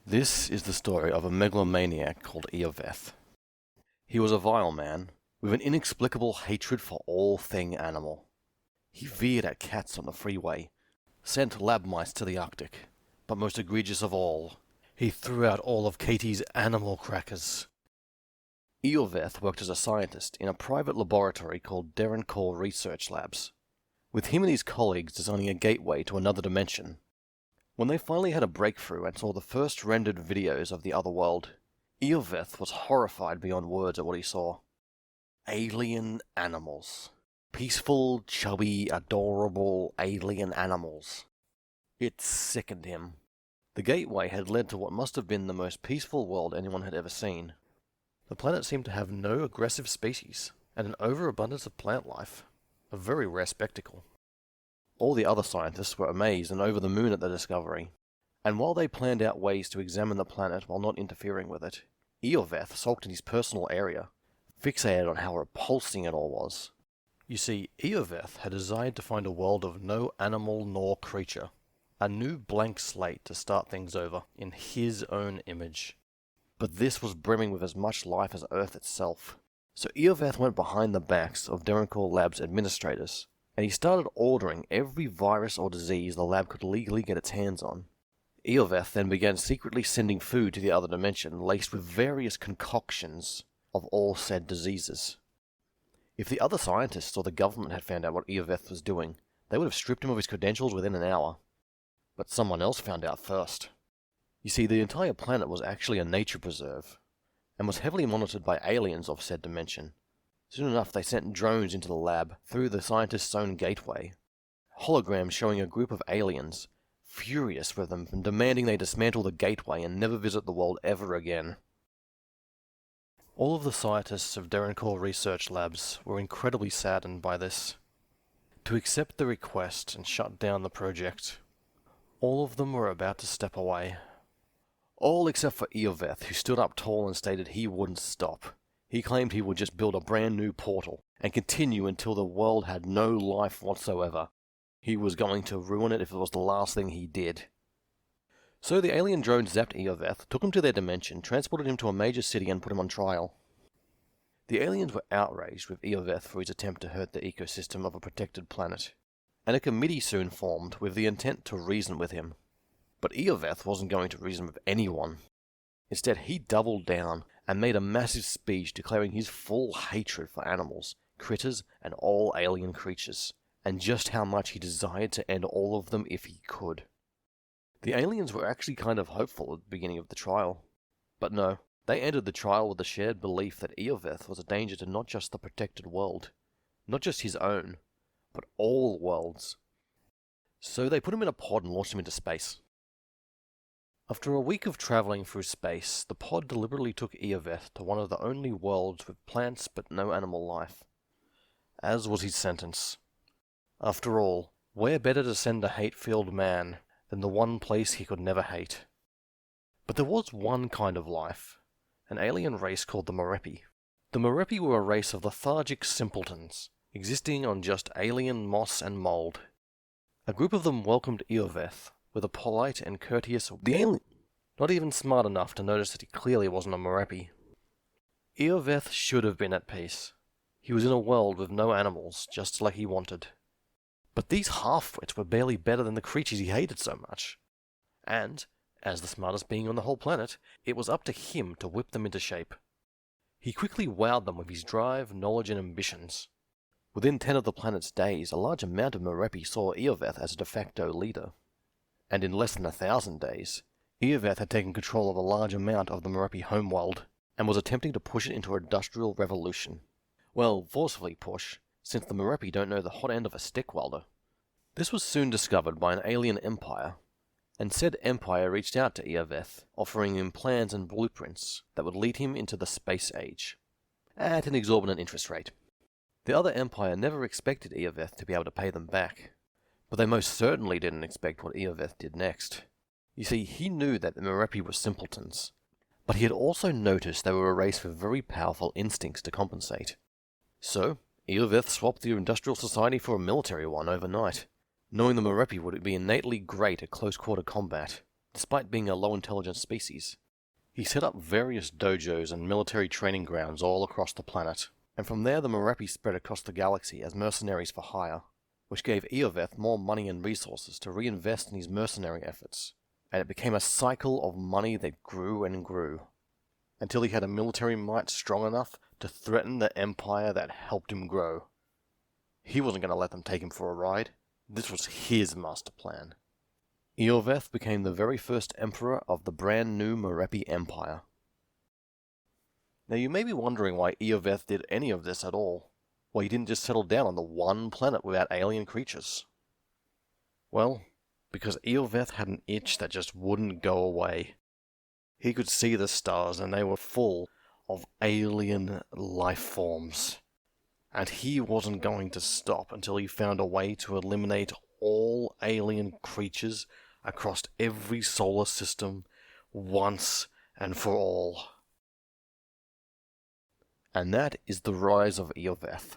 This is the story of a megalomaniac called Iorveth. He was a vile man, with an inexplicable hatred for all thing animal. He veered at cats on the freeway, sent lab mice to the Arctic, but most egregious of all, he threw out all of Katie's animal crackers. Iorveth worked as a scientist in a private laboratory called D11 Research Labs, with him and his colleagues designing a gateway to another dimension. When they finally had a breakthrough and saw the first rendered videos of the other world, Iorveth was horrified beyond words at what he saw. Alien animals. Peaceful, chubby, adorable alien animals. It sickened him. The gateway had led to what must have been the most peaceful world anyone had ever seen. The planet seemed to have no aggressive species, and an overabundance of plant life. A very rare spectacle. All the other scientists were amazed and over the moon at the discovery, and while they planned out ways to examine the planet while not interfering with it, Iorveth sulked in his personal area, fixated on how repulsing it all was. You see, Iorveth had desired to find a world of no animal nor creature, a new blank slate to start things over in his own image. But this was brimming with as much life as Earth itself. So Iorveth went behind the backs of D11 Lab's administrators, and he started ordering every virus or disease the lab could legally get its hands on. Iorveth then began secretly sending food to the other dimension, laced with various concoctions of all said diseases. If the other scientists or the government had found out what Iorveth was doing, they would have stripped him of his credentials within an hour. But someone else found out first. You see, the entire planet was actually a nature preserve, and was heavily monitored by aliens of said dimension. Soon enough, they sent drones into the lab through the scientists' own gateway. Holograms showing a group of aliens, furious with them and demanding they dismantle the gateway and never visit the world ever again. All of the scientists of D11 Research Labs were incredibly saddened by this. To accept the request and shut down the project, all of them were about to step away. All except for Iorveth, who stood up tall and stated he wouldn't stop. He claimed he would just build a brand new portal, and continue until the world had no life whatsoever. He was going to ruin it if it was the last thing he did. So the alien drone zapped Iorveth, took him to their dimension, transported him to a major city and put him on trial. The aliens were outraged with Iorveth for his attempt to hurt the ecosystem of a protected planet, and a committee soon formed with the intent to reason with him. But Iorveth wasn't going to reason with anyone. Instead, he doubled down and made a massive speech declaring his full hatred for animals, critters, and all alien creatures, and just how much he desired to end all of them if he could. The aliens were actually kind of hopeful at the beginning of the trial. But no, they ended the trial with the shared belief that Iorveth was a danger to not just the protected world, not just his own, but all worlds. So they put him in a pod and launched him into space. After a week of travelling through space, the pod deliberately took Iorveth to one of the only worlds with plants but no animal life. As was his sentence. After all, where better to send a hate-filled man than the one place he could never hate? But there was one kind of life, an alien race called the Merepi. The Merepi were a race of lethargic simpletons, existing on just alien moss and mould. A group of them welcomed Iorveth with a polite and courteous "the alien," not even smart enough to notice that he clearly wasn't a Merepi. Iorveth should have been at peace. He was in a world with no animals, just like he wanted. But these half-wits were barely better than the creatures he hated so much. And, as the smartest being on the whole planet, it was up to him to whip them into shape. He quickly wowed them with his drive, knowledge, and ambitions. Within 10 of the planet's days, a large amount of Merepi saw Iorveth as a de facto leader. And in less than 1,000 days, Iorveth had taken control of a large amount of the Merepi homeworld, and was attempting to push it into an industrial revolution. Well, forcefully push, since the Merepi don't know the hot end of a stick welder. This was soon discovered by an alien empire, and said empire reached out to Iorveth, offering him plans and blueprints that would lead him into the space age, at an exorbitant interest rate. The other empire never expected Iorveth to be able to pay them back, but they most certainly didn't expect what Iorveth did next. You see, he knew that the Merepi were simpletons, but he had also noticed they were a race with very powerful instincts to compensate. So, Iorveth swapped the industrial society for a military one overnight, knowing the Merepi would be innately great at close-quarter combat, Despite being a low-intelligence species, he set up various dojos and military training grounds all across the planet, and from there the Merepi spread across the galaxy as mercenaries for hire, which gave Iorveth more money and resources to reinvest in his mercenary efforts, and it became a cycle of money that grew and grew, until he had a military might strong enough to threaten the empire that helped him grow. He wasn't going to let them take him for a ride. This was his master plan. Iorveth became the very first emperor of the brand new Merepi Empire. Now you may be wondering why Iorveth did any of this at all. Why he didn't just settle down on the one planet without alien creatures. Well, because Iorveth had an itch that just wouldn't go away. He could see the stars and they were full of alien life forms. And he wasn't going to stop until he found a way to eliminate all alien creatures across every solar system once and for all. And that is the rise of Iorveth.